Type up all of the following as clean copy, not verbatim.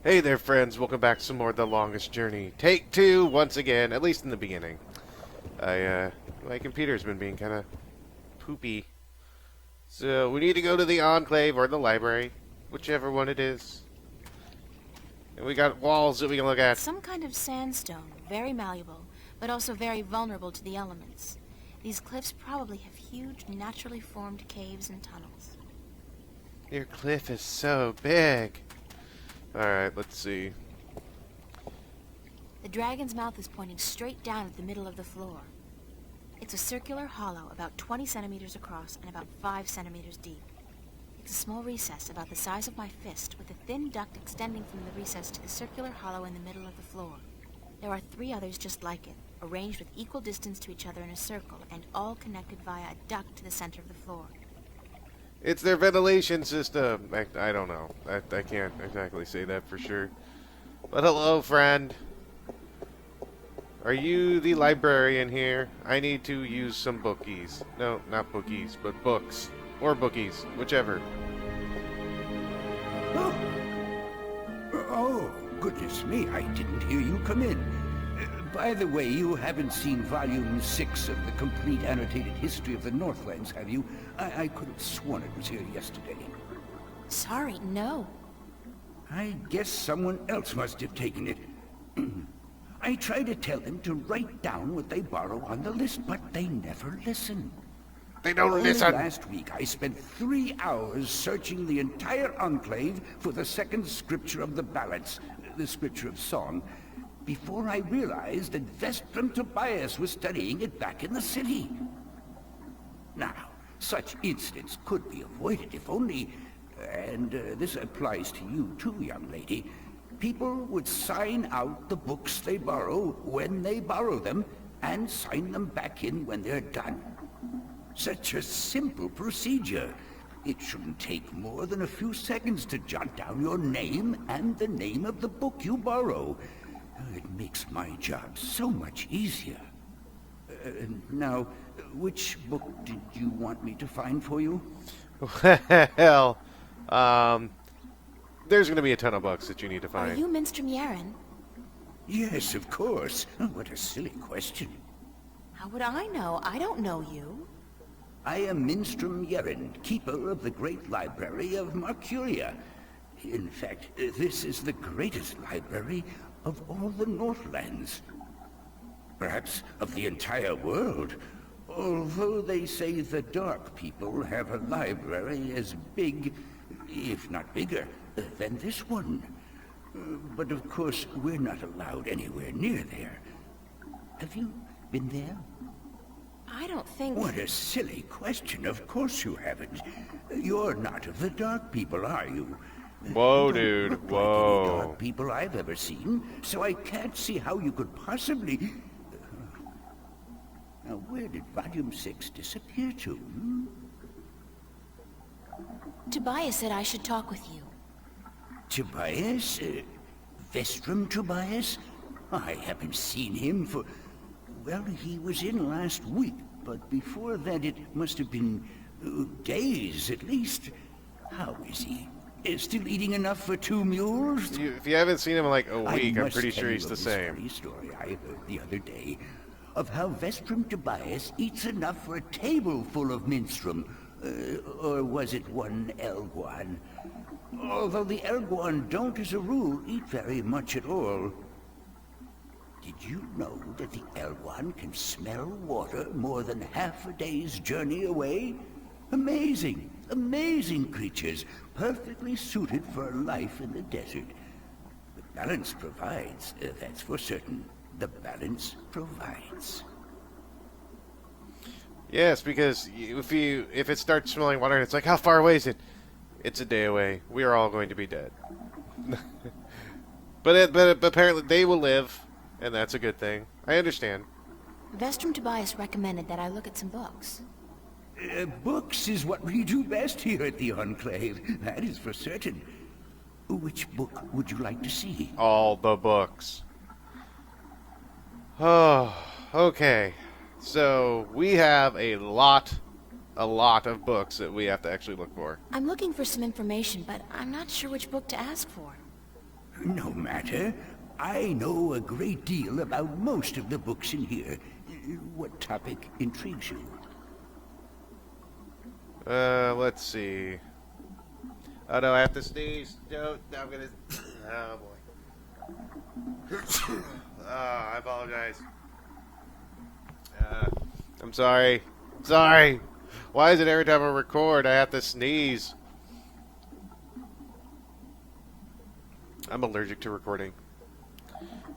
Hey there, friends. Welcome back to some more of The Longest Journey. Take two, once again, at least in the beginning. My computer's been being kind of poopy. So, we need to go to the Enclave or the library, whichever one it is. And we got walls that we can look at. Some kind of sandstone, very malleable, but also very vulnerable to the elements. These cliffs probably have huge, naturally formed caves and tunnels. Your cliff is so big. Alright, let's see. The dragon's mouth is pointing straight down at the middle of the floor. It's a circular hollow about 20 centimeters across and about 5 centimeters deep. It's a small recess about the size of my fist with a thin duct extending from the recess to the circular hollow in the middle of the floor. There are 3 others just like it, arranged with equal distance to each other in a circle and all connected via a duct to the center of the floor. It's their ventilation system. I don't know. I can't exactly say that for sure. But hello, friend. Are you the librarian here? I need to use some bookies. No, not bookies, but books. Or bookies, whichever. Oh. Oh, goodness me, I didn't hear you come in. By the way, you haven't seen Volume 6 of the Complete Annotated History of the Northlands, have you? I could have sworn it was here yesterday. Sorry, no. I guess someone else must have taken it. I try to tell them to write down what they borrow on the list, but they never listen. They don't Only listen. last week, I spent 3 hours searching the entire Enclave for the second scripture of the ballads, the scripture of song, before I realized that Vestrum Tobias was studying it back in the city. Now, such incidents could be avoided if only, and this applies to you too, young lady, people would sign out the books they borrow when they borrow them, and sign them back in when they're done. Such a simple procedure. It shouldn't take more than a few seconds to jot down your name and the name of the book you borrow. It makes my job so much easier. Now, which book did you want me to find for you? Well, there's going to be a ton of books that you need to Are find. you Minstrom Yaren? Yes, of course. What a silly question. How would I know? I don't know you. I am Minstrom Yeren, keeper of the great library of Marcuria. In fact, this is the greatest library of all the Northlands. Perhaps of the entire world. Although they say the Dark People have a library as big, if not bigger, than this one. But of course, we're not allowed anywhere near there. Have you been there? I don't think... What a silly question. Of course you haven't. You're not of the Dark People, are you? Whoa, You don't dude. look like any Whoa. Dark People I've ever seen, so I can't see how you could possibly... Now, where did Volume 6 disappear to? Tobias said I should talk with you. Tobias? Vestrum Tobias? I haven't seen him for... Well, he was in last week, but before that it must have been days at least. How is he? Still eating enough for 2 mules? If you haven't seen him in like a week, I'm must pretty tell sure you he's of the this same. funny story I heard the other day of how Vestrum Tobias eats enough for a table full of minstrum. Or was it one Elguan? Although the Elguan don't, as a rule, eat very much at all. Did you know that the Elguan can smell water more than half a day's journey away? Amazing, amazing creatures, perfectly suited for a life in the desert. The balance provides, that's for certain. The balance provides. Yes, because if it starts smelling water and it's like, how far away is it? It's a day away. We are all going to be dead. but apparently they will live, and that's a good thing. I understand. Vestrum Tobias recommended that I look at some books. Books is what we do best here at the Enclave. That is for certain. Which book would you like to see? All the books. Oh, okay. So we have a lot of books that we have to actually look for. I'm looking for some information, but I'm not sure which book to ask for. No matter. I know a great deal about most of the books in here. What topic intrigues you? Let's see. Oh no, I have to sneeze. No, I'm gonna. Oh boy. I apologize. I'm sorry. Sorry. Why is it every time I record I have to sneeze? I'm allergic to recording.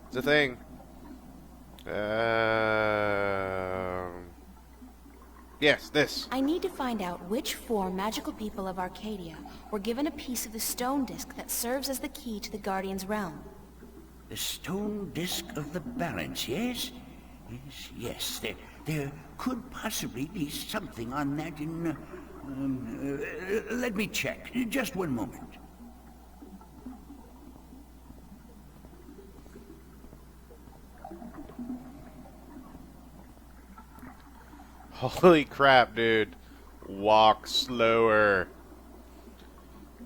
It's a thing. Yes, this. I need to find out which 4 magical people of Arcadia were given a piece of the stone disc that serves as the key to the Guardian's realm. The stone disc of the balance, yes? Yes. There could possibly be something on that in... let me check. Just one moment. Holy crap, dude. Walk slower.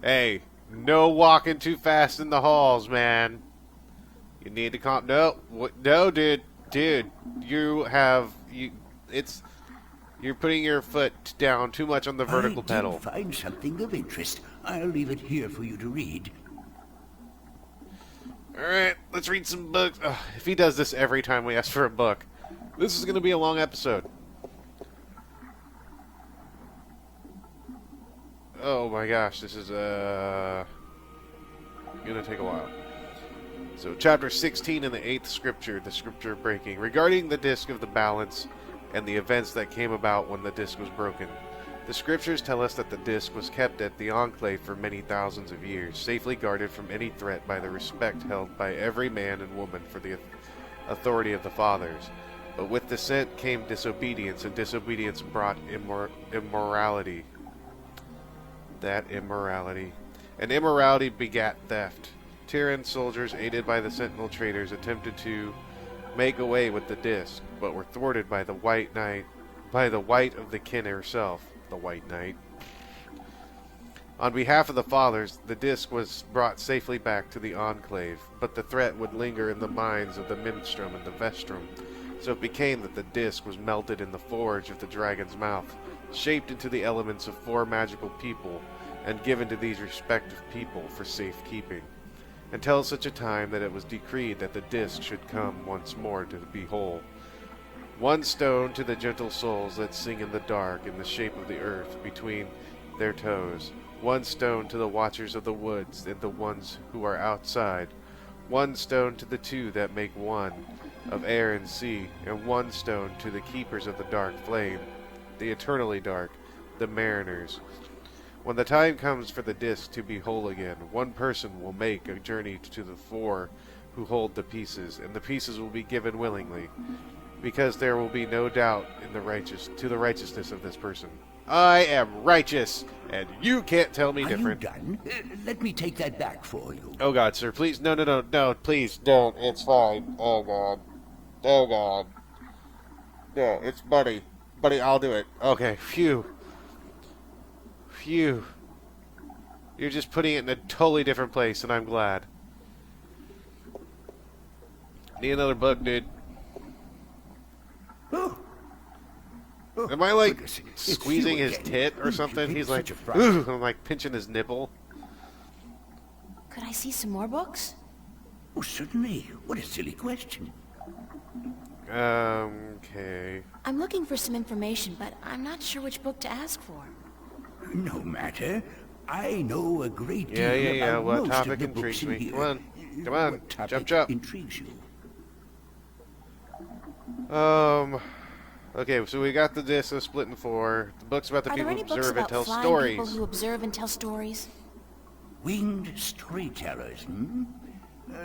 Hey, no walking too fast in the halls, man. You need to calm... No, no, dude. Dude, you're putting your foot down too much on the vertical pedal. I did find something of interest. I'll leave it here for you to read. Alright, let's read some books. Ugh, if he does this every time we ask for a book, this is going to be a long episode. Oh my gosh, this is gonna take a while. So, chapter 16 in the 8th scripture, the scripture breaking, regarding the disc of the balance and the events that came about when the disc was broken. The scriptures tell us that the disc was kept at the Enclave for many thousands of years, safely guarded from any threat by the respect held by every man and woman for the authority of the fathers. But with dissent came disobedience, and disobedience brought immorality. And immorality begat theft. Tyrann soldiers, aided by the Sentinel traders, attempted to make away with the disc, but were thwarted by the White Knight, by the White of the Kin herself, the White Knight. On behalf of the fathers, the disc was brought safely back to the Enclave, but the threat would linger in the minds of the Minstrum and the Vestrum, so it became that the disc was melted in the forge of the dragon's mouth, shaped into the elements of 4 magical people, and given to these respective people for safekeeping, until such a time that it was decreed that the disc should come once more to be whole. 1 stone to the gentle souls that sing in the dark in the shape of the earth between their toes. 1 stone to the watchers of the woods and the ones who are outside. 1 stone to the 2 that make one of air and sea, and 1 stone to the keepers of the dark flame, the eternally dark, the mariners. When the time comes for the disc to be whole again, 1 person will make a journey to the 4 who hold the pieces, and the pieces will be given willingly, because there will be no doubt in the righteousness of this person. I am righteous, and you can't tell me different. Are you done? Let me take that back for you. Oh God, sir, please, no, please don't. It's fine. Oh God, no, it's Buddy, I'll do it. Okay, phew. You're just putting it in a totally different place, and I'm glad. Need another book, dude. Oh. Am I like Goodness, it's squeezing you his again. tit or You something? make He's like, such a fright. ooh, I'm like pinching his nipple. Could I see some more books? Oh, certainly. What a silly question. Okay. I'm looking for some information, but I'm not sure which book to ask for. No matter. I know a great deal Yeah. about What most topic of the books intrigues in me? here. Come on. What topic Jump. intrigues you? Okay, so we got the disc split in 4. The book's about the Are there people any who books observe and about tell flying stories. people who observe and tell stories? Winged storytellers,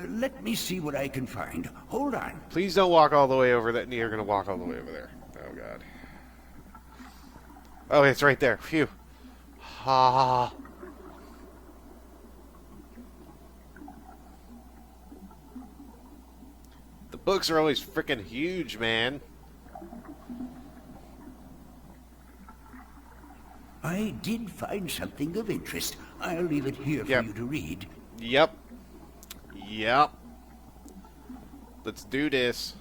let me see what I can find. Hold on. Please don't walk all the way over that. You're going to walk all the way over there. Oh, God. Oh, it's right there. Phew. Ha. The books are always freaking huge, man. I did find something of interest. I'll leave it here for Yep. you to read. Yep. Yep. Let's do this.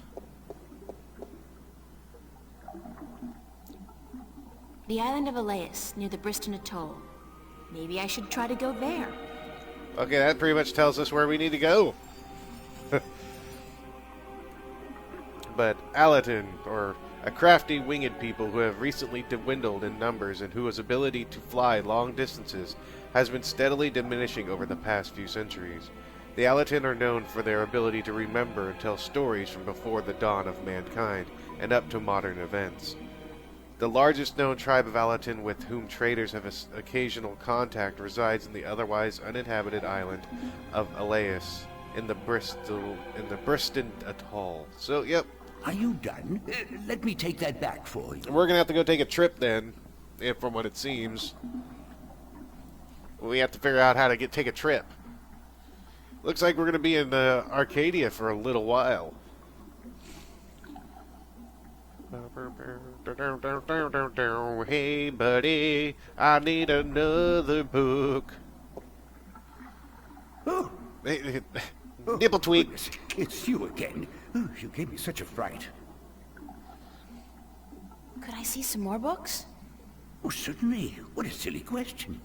The island of Elias, near the Briston Atoll. Maybe I should try to go there. Okay, that pretty much tells us where we need to go. But Alatin, or a crafty winged people who have recently dwindled in numbers and whose ability to fly long distances has been steadily diminishing over the past few centuries. The Alatin are known for their ability to remember and tell stories from before the dawn of mankind and up to modern events. The largest known tribe of Alatin with whom traders have occasional contact resides in the otherwise uninhabited island of Elias in the Briston Atoll. So, yep. Are you done? Let me take that back for you. We're gonna have to go take a trip then, if from what it seems. We have to figure out how to take a trip. Looks like we're gonna be in Arcadia for a little while. Hey buddy, I need another book. Oh, Nipple tweak. goodness, it's you again. Oh, you gave me such a fright. Could I see some more books? Oh, certainly. What a silly question.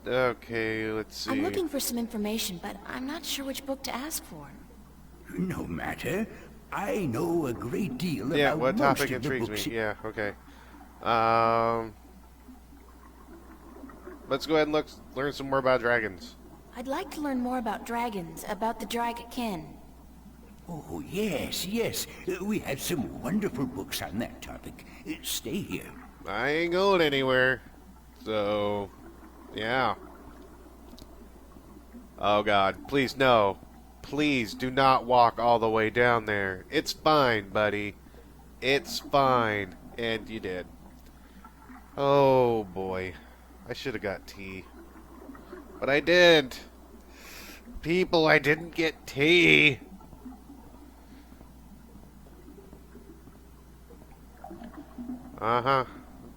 Okay, let's see. I'm looking for some information, but I'm not sure which book to ask for. No matter. I know a great deal Yeah, about what most topic of the intrigues books. me? Yeah, okay. Let's go ahead and learn some more about dragons. I'd like to learn more about dragons, about the Dragakin. Oh, yes, yes. We have some wonderful books on that topic. Stay here. I ain't going anywhere. So, yeah. Oh God, please no. Please do not walk all the way down there. It's fine, buddy. It's fine. And you did. Oh boy. I should have got tea. But I didn't. People, I didn't get tea. Uh-huh.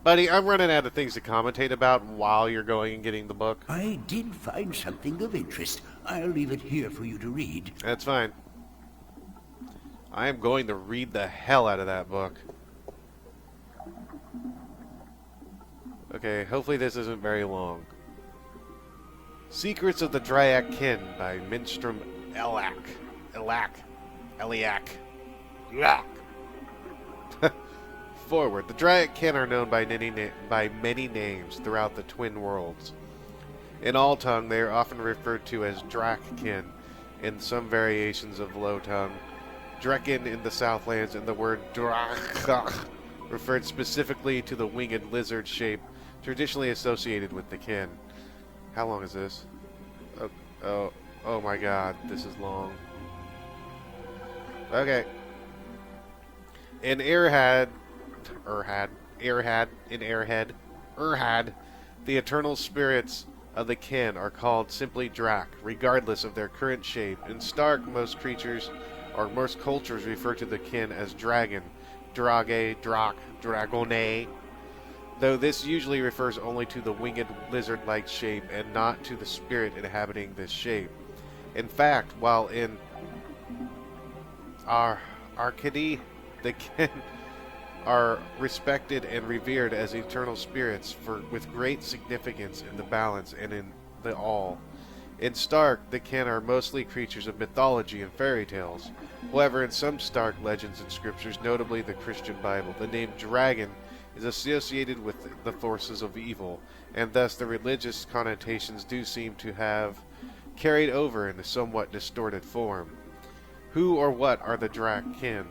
Buddy, I'm running out of things to commentate about while you're going and getting the book. I did find something of interest. I'll leave it here for you to read. That's fine. I am going to read the hell out of that book. Okay, hopefully this isn't very long. Secrets of the Dragakin by Minstrom Eliak. Forward. The Dragakin are known by many names throughout the Twin Worlds. In All Tongue, they are often referred to as Drakkin in some variations of Low Tongue, Drekin in the Southlands, and the word Drakh referred specifically to the winged lizard shape traditionally associated with the kin. How long is this? Oh my God, this is long. Okay. In Erhad, the eternal spirits of the kin are called simply Drak, regardless of their current shape. In Stark, most creatures or most cultures refer to the kin as dragon, Drage, Drak, Dragone, though this usually refers only to the winged lizard-like shape and not to the spirit inhabiting this shape. In fact, while in Arcady, the kin are respected and revered as eternal spirits with great significance in the balance and in the all. In Stark, the kin are mostly creatures of mythology and fairy tales. However, in some Stark legends and scriptures, notably the Christian Bible, the name dragon is associated with the forces of evil, and thus the religious connotations do seem to have carried over in a somewhat distorted form. Who or what are the Drakkin?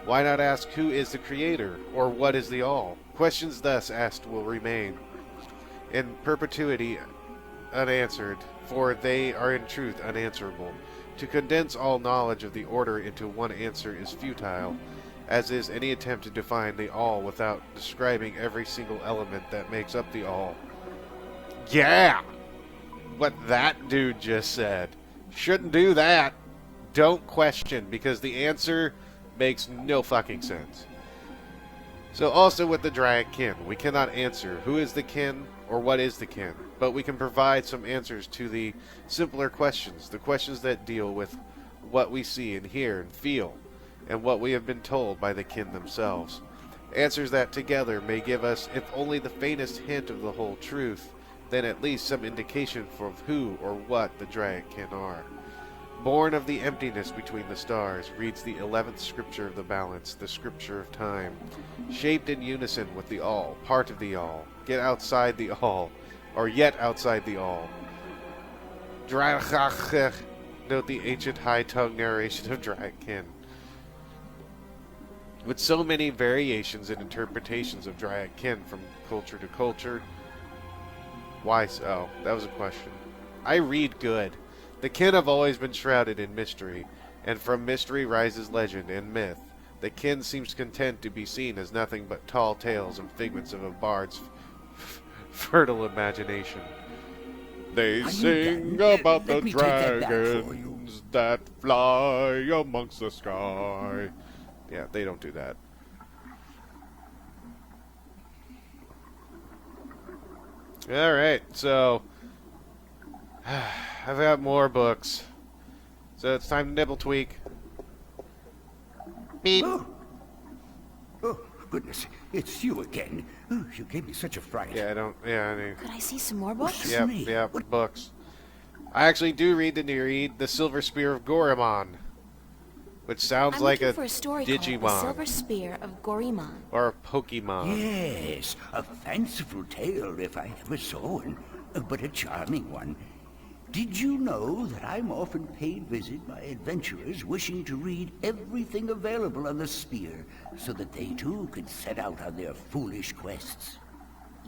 Why not ask who is the creator, or what is the all? Questions thus asked will remain in perpetuity unanswered, for they are in truth unanswerable. To condense all knowledge of the order into one answer is futile, as is any attempt to define the all without describing every single element that makes up the all. Yeah! What that dude just said. Shouldn't do that. Don't question, because the answer makes no fucking sense. So also with the Dryad Kin, we cannot answer who is the kin or what is the kin, but we can provide some answers to the simpler questions, the questions that deal with what we see and hear and feel, and what we have been told by the kin themselves. Answers that together may give us, if only the faintest hint of the whole truth, then at least some indication for who or what the Dryad Kin are. Born of the emptiness between the stars, reads the 11th scripture of the balance, the scripture of time. Shaped in unison with the all, part of the all, get outside the all, or yet outside the all. Note the ancient high-tongue narration of Dryad Kin. With so many variations and interpretations of Dryad Kin from culture to culture. Why so? That was a question. I read good. The kin have always been shrouded in mystery, and from mystery rises legend and myth. The kin seems content to be seen as nothing but tall tales and figments of a bard's fertile imagination. They sing about the dragons that fly amongst the sky. Yeah, they don't do that. Alright, so I've got more books. So it's time to nibble tweak. Beep. Oh, goodness. It's you again. Oh, you gave me such a fright. Yeah, I mean... Could I see some more books? Yep, books. I actually do read The Silver Spear of Gorimon, which sounds like a for a story Digimon. Called The Silver Spear of Gorimon. Or a Pokemon. Yes, a fanciful tale if I ever saw one, but a charming one. Did you know that I'm often paid visit by adventurers wishing to read everything available on the spear so that they too can set out on their foolish quests?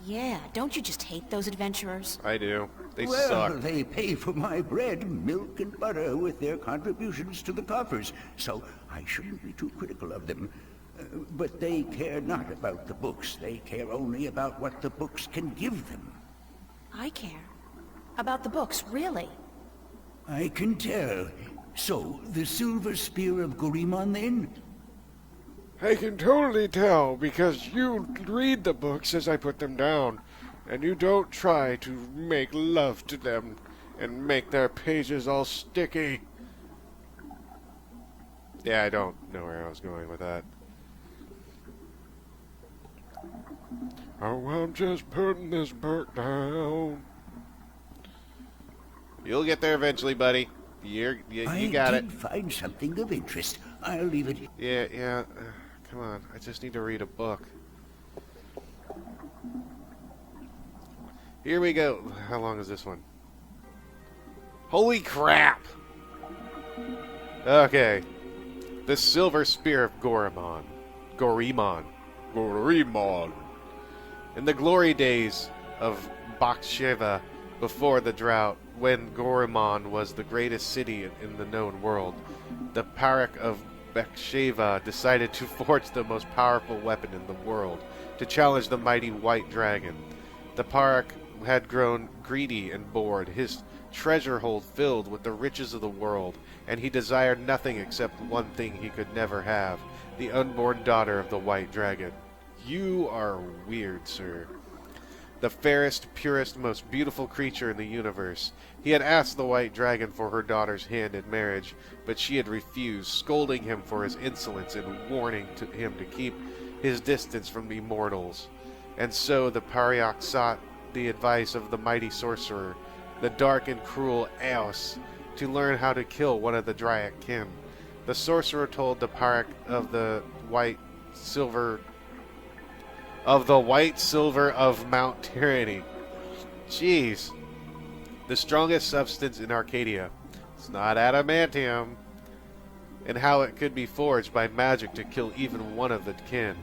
Yeah, don't you just hate those adventurers? I do. They Well, suck. they pay for my bread, milk, and butter with their contributions to the coffers, so I shouldn't be too critical of them. But they care not about the books. They care only about what the books can give them. I care. About the books, really. I can tell. So, the Silver Spear of Gorimon, then? I can totally tell, because you read the books as I put them down, and you don't try to make love to them and make their pages all sticky. Yeah, I don't know where I was going with that. Oh, I'm just putting this book down. You'll get there eventually, buddy. You got it. I did find something of interest. I'll leave it. Yeah. Come on, I just need to read a book. Here we go. How long is this one? Holy crap! Okay. The Silver Spear of Gorimon. In the glory days of Baksheva, before the drought, when Gorimon was the greatest city in the known world, the Parak of Baksheva decided to forge the most powerful weapon in the world, to challenge the mighty White Dragon. The Parak had grown greedy and bored, his treasure hold filled with the riches of the world, and he desired nothing except one thing he could never have, the unborn daughter of the White Dragon. You are weird, sir. The fairest, purest, most beautiful creature in the universe. He had asked the White Dragon for her daughter's hand in marriage, but she had refused, scolding him for his insolence and warning him to keep his distance from the mortals. And so the Parak sought the advice of the mighty sorcerer, the dark and cruel Eos, to learn how to kill one of the Dryad Kin. The sorcerer told the Parak of the white silver of Mount Tyranny. Jeez. The strongest substance in Arcadia. It's not adamantium. And how it could be forged by magic to kill even one of the kin.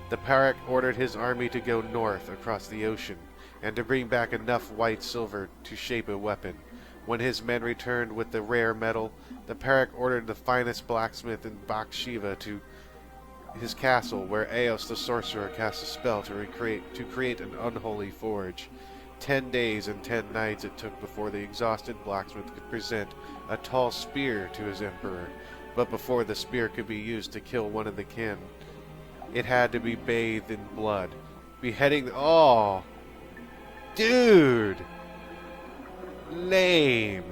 The Parak ordered his army to go north across the ocean, and to bring back enough white silver to shape a weapon. When his men returned with the rare metal, the Parak ordered the finest blacksmith in Baksheva to his castle, where Eos the sorcerer cast a spell to create an unholy forge. 10 days and 10 nights it took before the exhausted blacksmith could present a tall spear to his emperor. But before the spear could be used to kill one of the kin, It had to be bathed in blood. Beheading... Oh! Dude! Lame.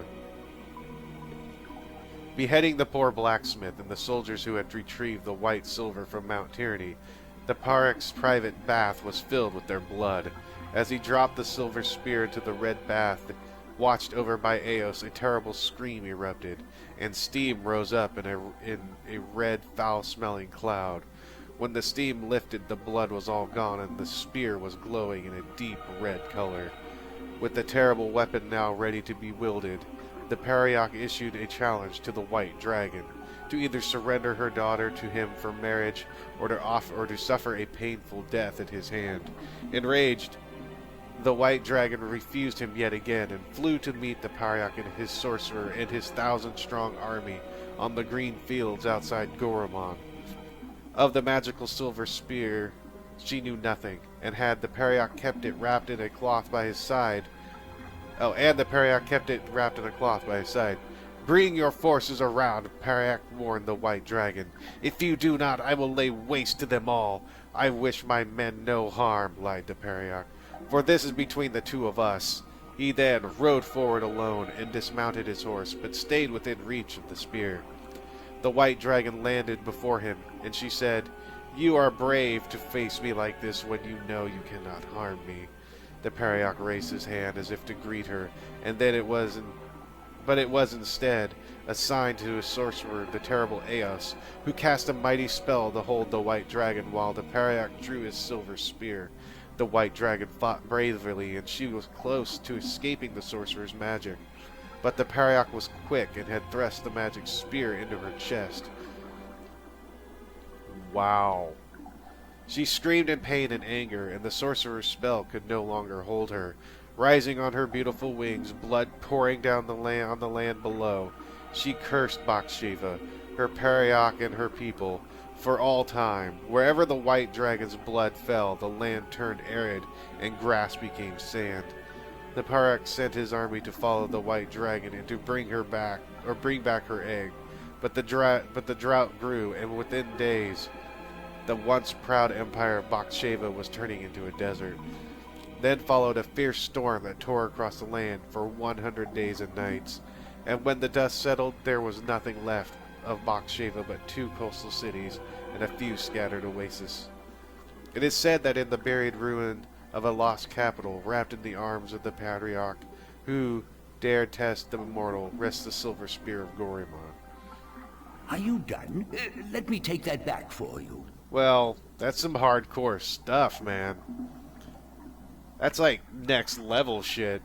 Beheading the poor blacksmith and the soldiers who had retrieved the white silver from Mount Tyranny, the Parek's private bath was filled with their blood. As he dropped the silver spear into the red bath, watched over by Eos, a terrible scream erupted, and steam rose up in a red, foul-smelling cloud. When the steam lifted, the blood was all gone, and the spear was glowing in a deep red color. With the terrible weapon now ready to be wielded, the Parayak issued a challenge to the White Dragon, to either surrender her daughter to him for marriage, or to suffer a painful death at his hand. Enraged, the White Dragon refused him yet again, and flew to meet the Parayak and his sorcerer and his 1,000-strong army on the green fields outside Goramon. Of the magical silver spear, she knew nothing, and had the Parayak kept it wrapped in a cloth by his side. Bring your forces around, Parayak warned the White Dragon. If you do not, I will lay waste to them all. I wish my men no harm, lied the Parayak, for this is between the two of us. He then rode forward alone and dismounted his horse, but stayed within reach of the spear. The White Dragon landed before him, and she said, "You are brave to face me like this when you know you cannot harm me." The Parayak raised his hand as if to greet her, and then it was instead a sign to his sorcerer, the terrible Eos, who cast a mighty spell to hold the White Dragon while the Parayak drew his silver spear. The White Dragon fought bravely, and she was close to escaping the sorcerer's magic. But the Parayak was quick and had thrust the magic spear into her chest. Wow. She screamed in pain and anger, and the sorcerer's spell could no longer hold her. Rising on her beautiful wings, blood pouring down on the land below, she cursed Bathsheba, her Parayak, and her people for all time. Wherever the White Dragon's blood fell, the land turned arid, and grass became sand. The Parayak sent his army to follow the White Dragon and to bring back her egg. But the drought grew, and within days, the once proud empire of Bathsheba was turning into a desert. Then followed a fierce storm that tore across the land for 100 days and nights, and when the dust settled, there was nothing left of Bathsheba but 2 coastal cities and a few scattered oases. It is said that in the buried ruin of a lost capital, wrapped in the arms of the Patriarch, who dared test the immortal, rests the silver spear of Gorimon. Are you done? Let me take that back for you. Well, that's some hardcore stuff, man. That's like next level shit.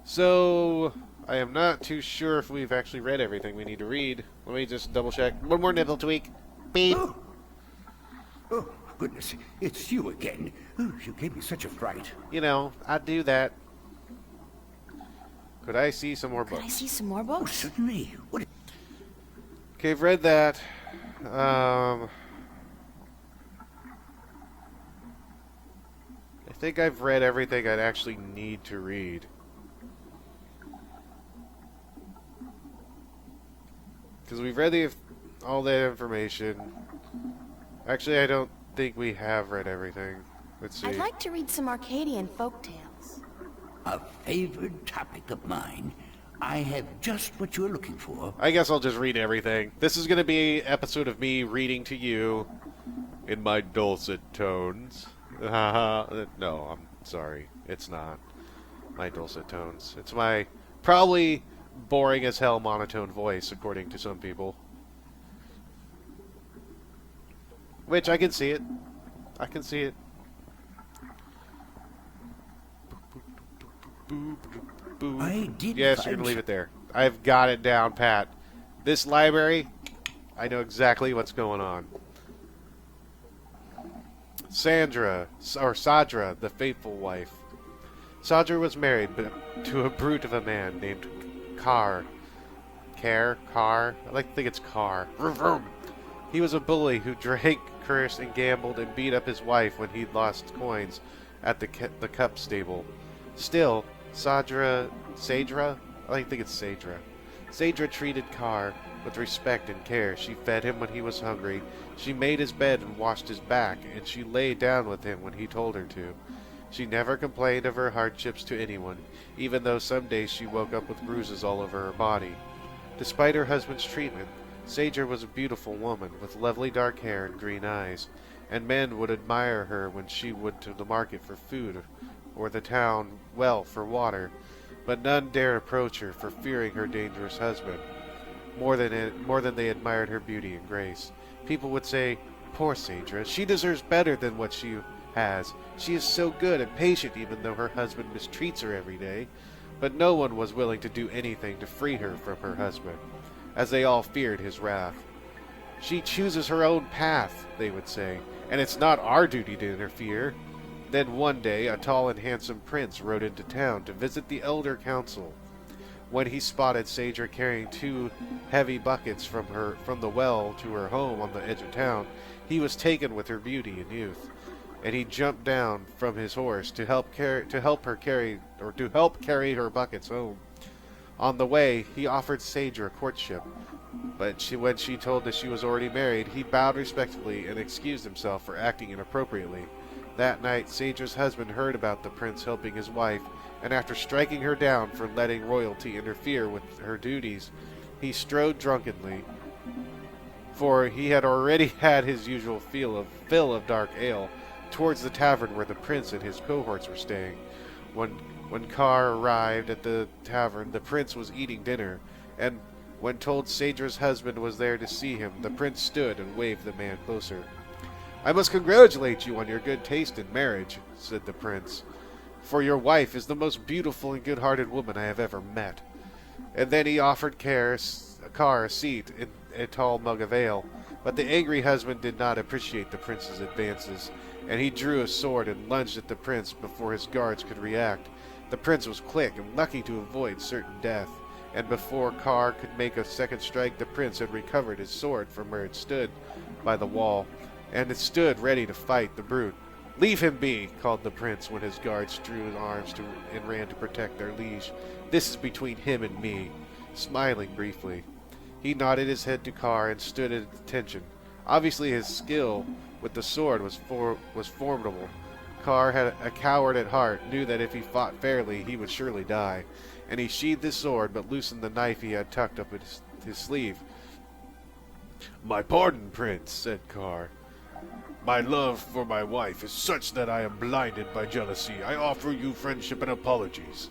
So, I am not too sure if we've actually read everything we need to read. Let me just double check. One more nibble tweak. Beep. Oh, goodness, it's you again. Oh, you gave me such a fright. You know, I do that. Could I see some more Could I books? see some more Oh, books? certainly. What? Okay, I've read that. I think I've read everything I'd actually need to read. Because we've read all that information. Actually, I don't think we have read everything. Let's see. I'd like to read some Arcadian folktales. A favored topic of mine. I have just what you're looking for. I guess I'll just read everything. This is going to be an episode of me reading to you in my dulcet tones. No, I'm sorry. It's not my dulcet tones. It's my probably boring as hell monotone voice, according to some people. Which, I can see it. I can see it. I did Yes, find you're gonna leave it there. I've got it down, Pat. This library, I know exactly what's going on. Sadra, the faithful wife. Sadra was married to a brute of a man named Carr. I like to think it's Carr. He was a bully who drank, cursed, and gambled and beat up his wife when he'd lost coins at the cup stable. Still, Sadra, I like to think it's Sadra. Saedra treated Carr with respect and care. She fed him when he was hungry, she made his bed and washed his back, and she lay down with him when he told her to. She never complained of her hardships to anyone, even though some days she woke up with bruises all over her body. Despite her husband's treatment, Saedra was a beautiful woman with lovely dark hair and green eyes, and men would admire her when she went to the market for food or the town well for water, but none dare approach her for fearing her dangerous husband, more than they admired her beauty and grace. People would say, "Poor Saedra, she deserves better than what she has. She is so good and patient even though her husband mistreats her every day." But no one was willing to do anything to free her from her husband, as they all feared his wrath. "She chooses her own path," they would say, "and it's not our duty to interfere." Then one day a tall and handsome prince rode into town to visit the elder council. When he spotted Saedra carrying 2 heavy buckets from the well to her home on the edge of town, he was taken with her beauty and youth, and he jumped down from his horse to help carry her buckets home. On the way, he offered Saedra courtship, but when she told that she was already married, he bowed respectfully and excused himself for acting inappropriately. That night, Saedra's husband heard about the prince helping his wife, and after striking her down for letting royalty interfere with her duties, he strode drunkenly, for he had already had his usual fill of dark ale, towards the tavern where the prince and his cohorts were staying. When Carr arrived at the tavern, the prince was eating dinner, and when told Saedra's husband was there to see him, the prince stood and waved the man closer. "I must congratulate you on your good taste in marriage," said the prince, "for your wife is the most beautiful and good-hearted woman I have ever met." And then he offered Carr a seat in a tall mug of ale, but the angry husband did not appreciate the prince's advances, and he drew his sword and lunged at the prince before his guards could react. The prince was quick and lucky to avoid certain death, and before Carr could make a second strike, the prince had recovered his sword from where it stood by the wall, and it stood ready to fight the brute. "Leave him be," called the prince when his guards drew his arms and ran to protect their liege. "This is between him and me." Smiling briefly, he nodded his head to Carr and stood at attention. Obviously his skill with the sword was formidable. Carr, had a coward at heart, knew that if he fought fairly he would surely die, and he sheathed his sword but loosened the knife he had tucked up his sleeve. "My pardon, Prince," said Carr. "My love for my wife is such that I am blinded by jealousy. I offer you friendship and apologies."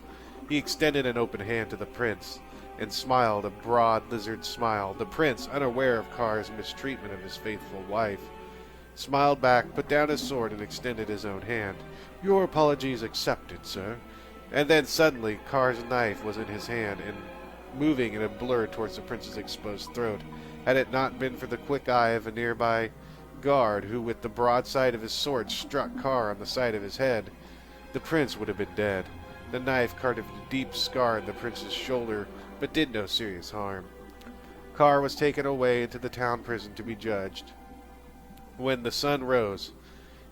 He extended an open hand to the prince and smiled a broad lizard smile. The prince, unaware of Carr's mistreatment of his faithful wife, smiled back, put down his sword, and extended his own hand. "Your apologies accepted, sir." And then suddenly Carr's knife was in his hand and moving in a blur towards the prince's exposed throat. Had it not been for the quick eye of a nearby guard, who with the broadside of his sword struck Carr on the side of his head, the prince would have been dead. The knife carved a deep scar in the prince's shoulder, but did no serious harm. Carr was taken away into the town prison to be judged. When the sun rose,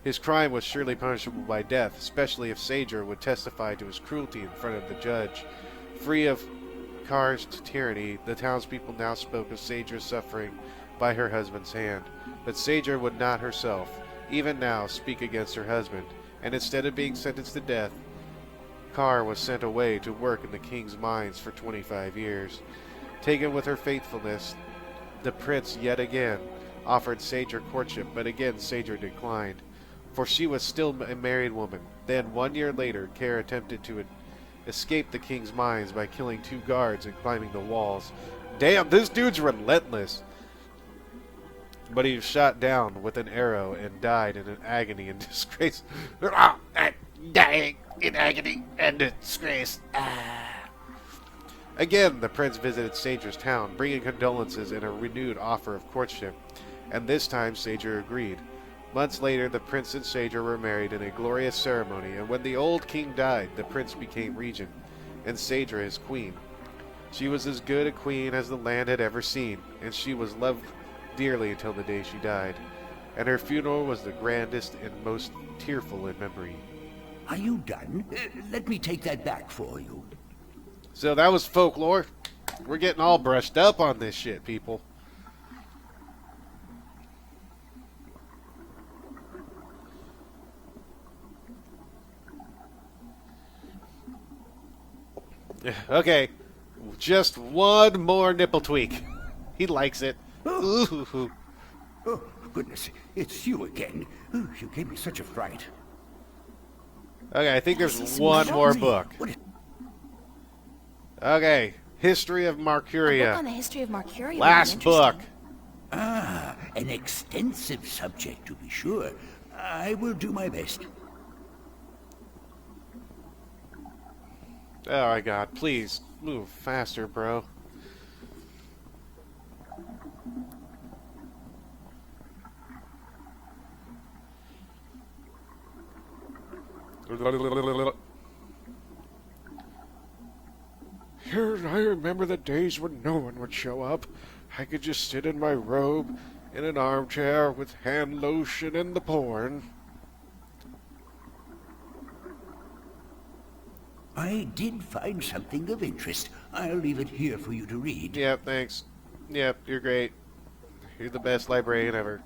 his crime was surely punishable by death, especially if Saedra would testify to his cruelty in front of the judge. Free of Carr's tyranny, the townspeople now spoke of Saedra's suffering by her husband's hand. But Saedra would not herself, even now, speak against her husband, and instead of being sentenced to death, Carr was sent away to work in the king's mines for 25 years. Taken with her faithfulness, the prince yet again offered Saedra courtship, but again Saedra declined, for she was still a married woman. Then, 1 year later, Carr attempted to escape the king's mines by killing 2 guards and climbing the walls. Damn, this dude's relentless! But he was shot down with an arrow and died in an agony and disgrace. Dying in agony and disgrace. Again, the prince visited Saedra's town, bringing condolences and a renewed offer of courtship, and this time Saedra agreed. Months later, the prince and Saedra were married in a glorious ceremony, and when the old king died, the prince became regent, and Saedra his queen. She was as good a queen as the land had ever seen, and she was loved dearly until the day she died, and her funeral was the grandest and most tearful in memory. Are you done? Let me take that back for you. So that was folklore. We're getting all brushed up on this shit, people. Okay, just one more nipple tweak. He likes it. Ooh. Oh, goodness, it's you again. Oh, you gave me such a fright. Okay, I think Can I see there's some one more Sorry. book. What is- Okay, History of A book on Marcuria. the history of Mercuria. Last would be interesting. book. Ah, an extensive subject, to be sure. I will do my best. Oh my god, please move faster, bro. Here, I remember the days when no one would show up. I could just sit in my robe in an armchair with hand lotion and the porn. I did find something of interest. I'll leave it here for you to read. Yep, thanks. Yep, you're great. You're the best librarian ever.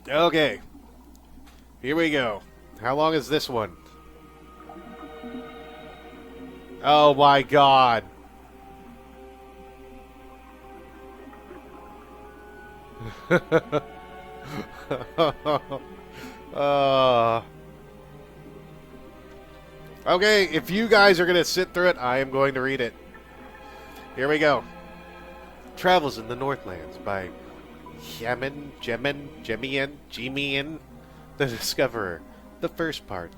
Okay. Here we go. How long is this one? Oh my god. Okay, if you guys are going to sit through it, I am going to read it. Here we go. Travels in the Northlands by Jemian, the Discoverer. The first part.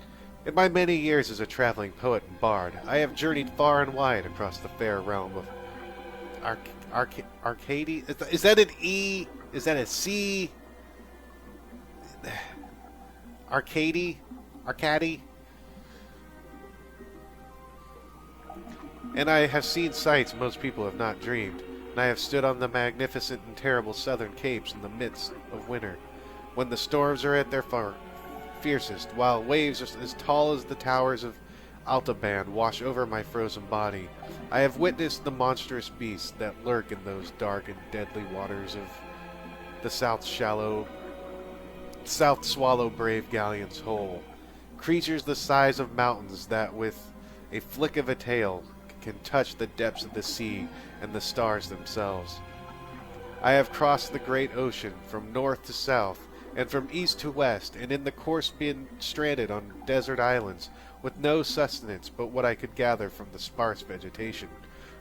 In my many years as a traveling poet and bard, I have journeyed far and wide across the fair realm of Arcady. Is that an E? Is that a C? Arcady? And I have seen sights most people have not dreamed, and I have stood on the magnificent and terrible southern capes in the midst of winter, when the storms are at their fiercest, while waves as tall as the towers of Altaban wash over my frozen body. I have witnessed the monstrous beasts that lurk in those dark and deadly waters of the South Swallow Brave Galleon's Hole. Creatures the size of mountains that, with a flick of a tail, can touch the depths of the sea and the stars themselves. I have crossed the great ocean from north to south, and from east to west, and in the course been stranded on desert islands, with no sustenance but what I could gather from the sparse vegetation.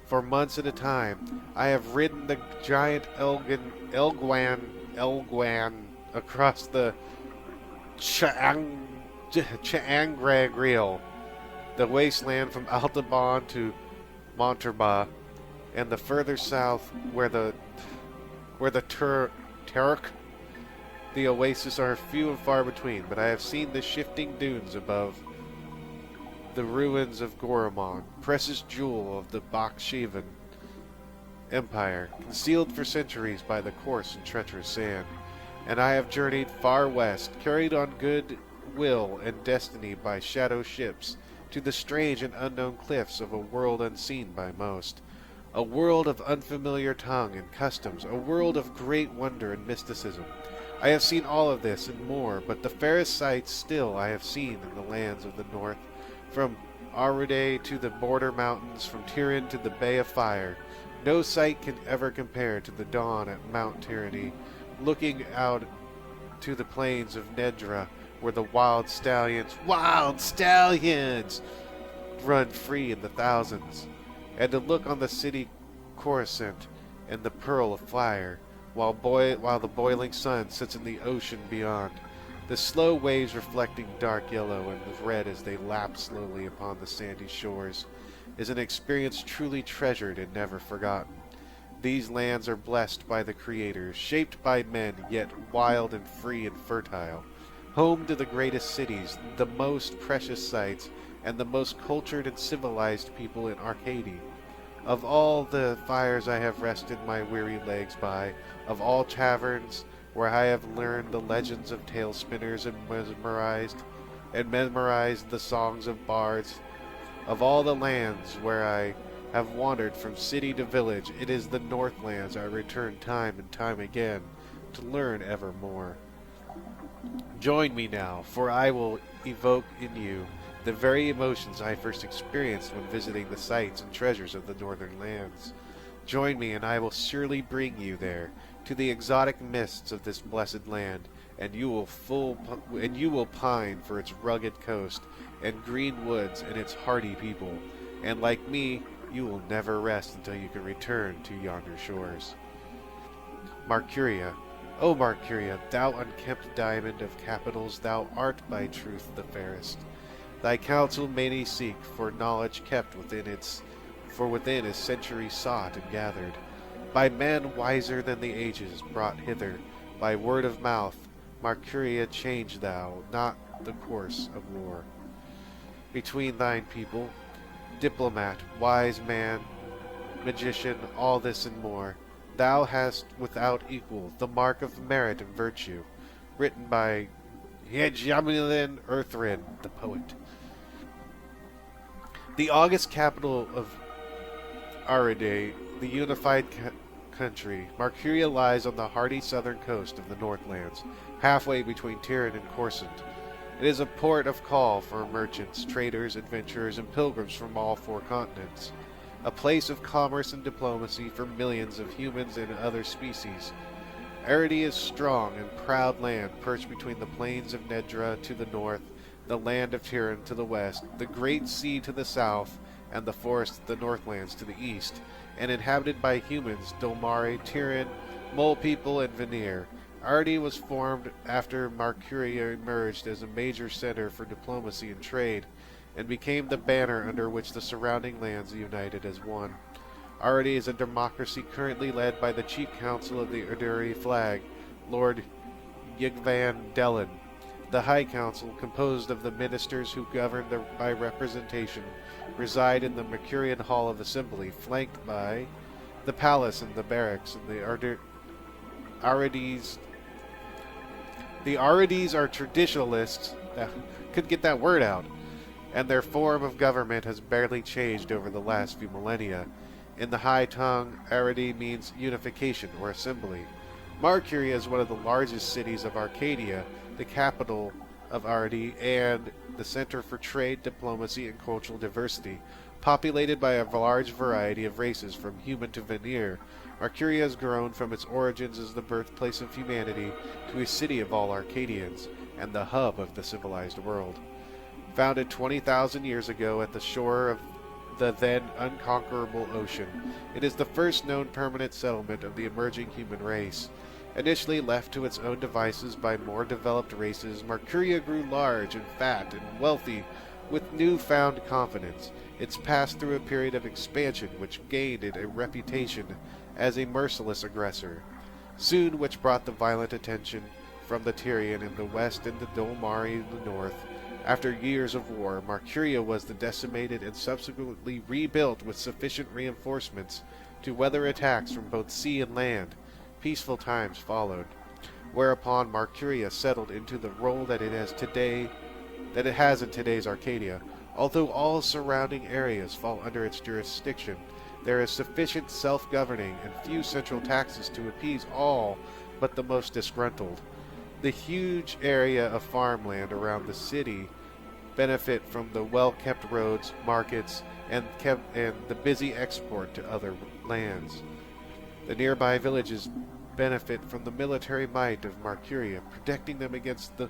For months at a time, I have ridden the giant Elguan across the Cha'angragriel, the wasteland from Altaban to Monterba, and the further south where the Turk, the oases are few and far between, but I have seen the shifting dunes above the ruins of Goramon, precious jewel of the Bakshivan Empire, concealed for centuries by the coarse and treacherous sand. And I have journeyed far west, carried on good will and destiny by shadow ships, to the strange and unknown cliffs of a world unseen by most. A world of unfamiliar tongue and customs, a world of great wonder and mysticism. I have seen all of this and more, but the fairest sights still I have seen in the lands of the north, from Arude to the border mountains, from Tiran to the Bay of Fire. No sight can ever compare to the dawn at Mount Tyranny, looking out to the plains of Nedra, where the wild stallions, run free in the thousands, and to look on the city Coruscant and the Pearl of Fire, while the boiling sun sits in the ocean beyond, the slow waves reflecting dark yellow and red as they lap slowly upon the sandy shores, is an experience truly treasured and never forgotten. These lands are blessed by the Creator, shaped by men, yet wild and free and fertile, home to the greatest cities, the most precious sights, and the most cultured and civilized people in Arcady. Of all the fires I have rested my weary legs by, of all taverns where I have learned the legends of tale spinners and memorized the songs of bards, Of all the lands where I have wandered from city to village, it is the Northlands I return time and time again to learn ever more. Join me now, for I will evoke in you the very emotions I first experienced when visiting the sights and treasures of the northern lands. Join me, and I will surely bring you there, to the exotic mists of this blessed land, and you will pine for its rugged coast and green woods and its hardy people, and like me, you will never rest until you can return to yonder shores. Marcuria, O Marcuria, thou unkempt diamond of capitals, thou art by truth the fairest. Thy counsel many seek, for knowledge kept within is centuries sought and gathered. By men wiser than the ages brought hither, by word of mouth, Marcuria change thou not the course of war. Between thine people, diplomat, wise man, magician, all this and more, thou hast without equal the mark of merit and virtue, written by Yejamilin Earthrin, the poet. The august capital of Aridae, the unified country, Marcuria lies on the hardy southern coast of the Northlands, halfway between Tyrian and Coruscant. It is a port of call for merchants, traders, adventurers, and pilgrims from all four continents. A place of commerce and diplomacy for millions of humans and other species. Aridae is strong and proud land perched between the plains of Nedra to the north, the land of Tyrian to the west, the great sea to the south, and the forests of the Northlands to the east, and inhabited by humans, Dolmari, Tyrian, Mole People, and Vanir. Aridae was formed after Marcuria emerged as a major center for diplomacy and trade, and became the banner under which the surrounding lands united as one. Aridae is a democracy currently led by the Chief Council of the Erduri Flag, Lord Yigvan Dellin. The High Council, composed of the ministers who govern by representation, reside in the Mercurian Hall of Assembly, flanked by the palace and the barracks, and the Arides. The Arides are traditionalists. Couldn't get that word out. And their form of government has barely changed over the last few millennia. In the High Tongue, Aridae means unification or assembly. Marcuria is one of the largest cities of Arcadia, the capital of Aridae, and the center for trade, diplomacy, and cultural diversity. Populated by a large variety of races from human to Vanir, Marcuria has grown from its origins as the birthplace of humanity to a city of all Arcadians, and the hub of the civilized world. Founded 20,000 years ago at the shore of the then unconquerable ocean, it is the first known permanent settlement of the emerging human race. Initially left to its own devices by more developed races, Marcuria grew large and fat and wealthy with newfound confidence. It's passed through a period of expansion which gained it a reputation as a merciless aggressor, soon which brought the violent attention from the Tyrian in the west and the Dolmari in the north. After years of war, Marcuria was decimated and subsequently rebuilt with sufficient reinforcements to weather attacks from both sea and land. Peaceful times followed, whereupon Marcuria settled into the role that it has in today's Arcadia. Although all surrounding areas fall under its jurisdiction, there is sufficient self-governing and few central taxes to appease all but the most disgruntled. The huge area of farmland around the city benefit from the well-kept roads, markets, and the busy export to other lands. The nearby villages benefit from the military might of Marcuria, protecting them against the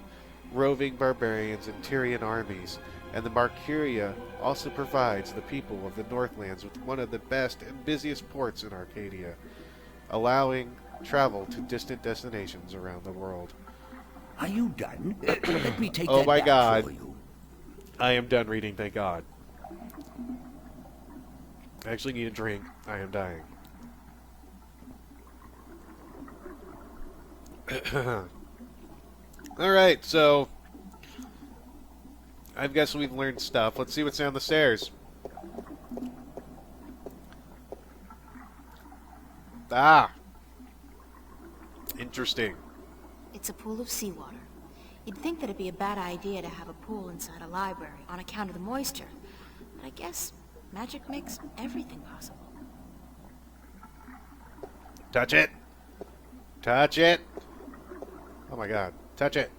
roving barbarians and Tyrian armies, and the Marcuria also provides the people of the Northlands with one of the best and busiest ports in Arcadia, allowing travel to distant destinations around the world. Are you done? Let me take Oh that my back God. for you. I am done reading, thank God. I actually need a drink. I am dying. Alright, so I guess we've learned stuff. Let's see what's down the stairs. Ah! Interesting. It's a pool of seawater. You'd think that it'd be a bad idea to have a pool inside a library on account of the moisture. But I guess magic makes everything possible. Touch it. Touch it. Oh my god. Touch it.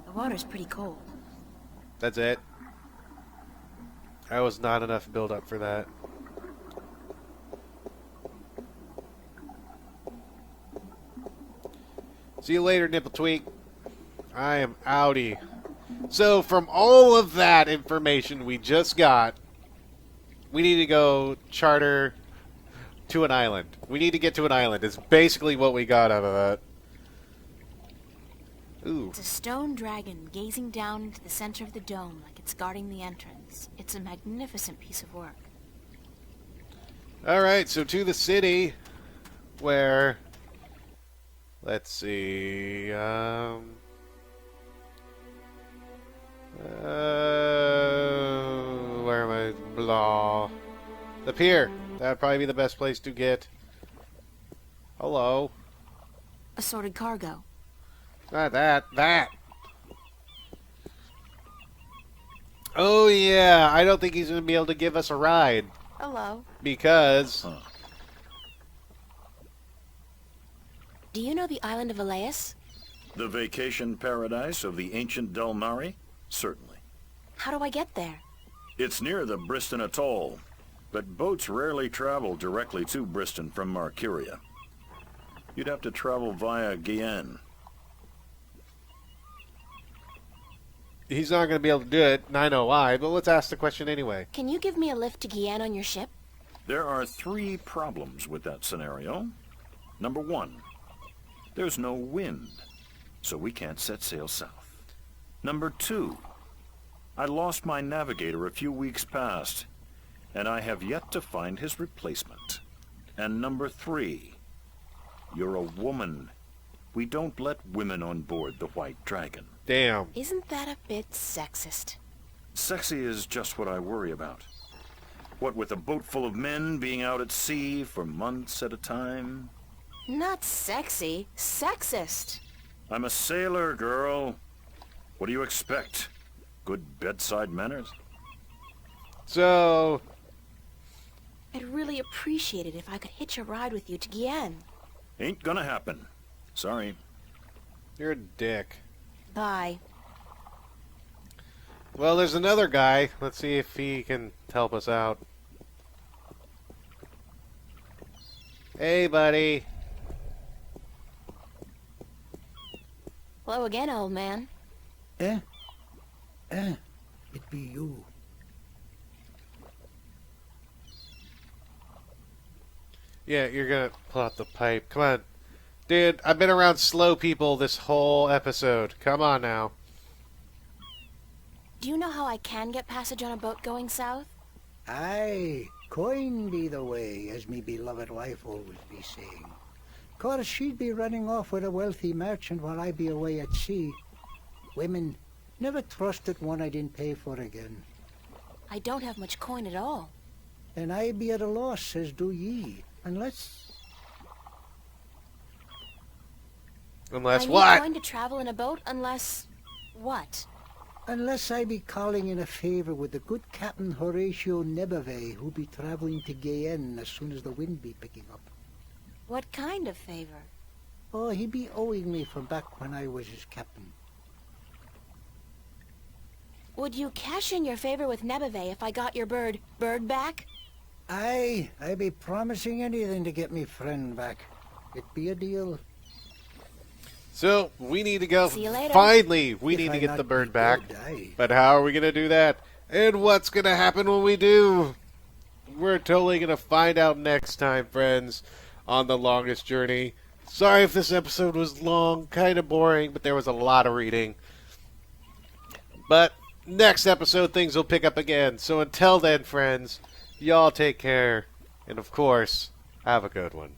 The water's pretty cold. That's it. That was not enough build up for that. See you later, Nipple Tweak. I am outie. So, from all of that information we just got, we need to go charter to an island. We need to get to an island. It's basically what we got out of that. Ooh. It's a stone dragon gazing down into the center of the dome like it's guarding the entrance. It's a magnificent piece of work. Alright, so to the city, where... Let's see... where am I? Blah. The pier. That'd probably be the best place to get... Hello. Assorted cargo. Not that. That. Oh, yeah. I don't think he's going to be able to give us a ride. Hello. Because... Do you know the island of Elias? The vacation paradise of the ancient Delmari? Certainly. How do I get there? It's near the Briston Atoll, but boats rarely travel directly to Briston from Marcuria. You'd have to travel via Guyenne. he's not going to be able to do it, and I know why, but let's ask the question anyway. Can you give me a lift to Guyenne on your ship? There are 3 problems with that scenario. Number 1, there's no wind, so we can't set sail south. Number 2, I lost my navigator a few weeks past, and I have yet to find his replacement. And number 3, you're a woman. We don't let women on board the White Dragon. Damn. Isn't that a bit sexist? Sexy is just what I worry about. What with a boat full of men being out at sea for months at a time? Not sexy, sexist. I'm a sailor, girl. What do you expect? Good bedside manners? So, I'd really appreciate it if I could hitch a ride with you to Guyenne. Ain't gonna happen. Sorry. you're a dick. Bye. Well, there's another guy. Let's see if he can help us out. Hey, buddy. Hello again, old man. It be you. Yeah, you're gonna pull out the pipe. Come on. Dude, I've been around slow people this whole episode. Come on now. Do you know how I can get passage on a boat going south? Aye, coin be the way, as me beloved wife always be saying. 'Course she'd be running off with a wealthy merchant while I be away at sea. Women, never trusted one I didn't pay for again. I don't have much coin at all. And I be at a loss, as do ye, unless... Unless I need what? coin to travel in a boat unless... what? Unless I be calling in a favor with the good Captain Horatio Nebave, who be traveling to Guyenne as soon as the wind be picking up. What kind of favor? Oh, he be owing me from back when I was his captain. Would you cash in your favor with Nebave if I got your bird back? Aye, I be promising anything to get me friend back. It be a deal. So, we need to go. See you later. Finally, we If need I to get not the bird be back. dead, aye. But how are we going to do that? And what's going to happen when we do? We're totally going to find out next time, friends, on The Longest Journey. Sorry if this episode was long, kind of boring, but there was a lot of reading. But next episode, things will pick up again. So until then, friends, y'all take care. And of course, have a good one.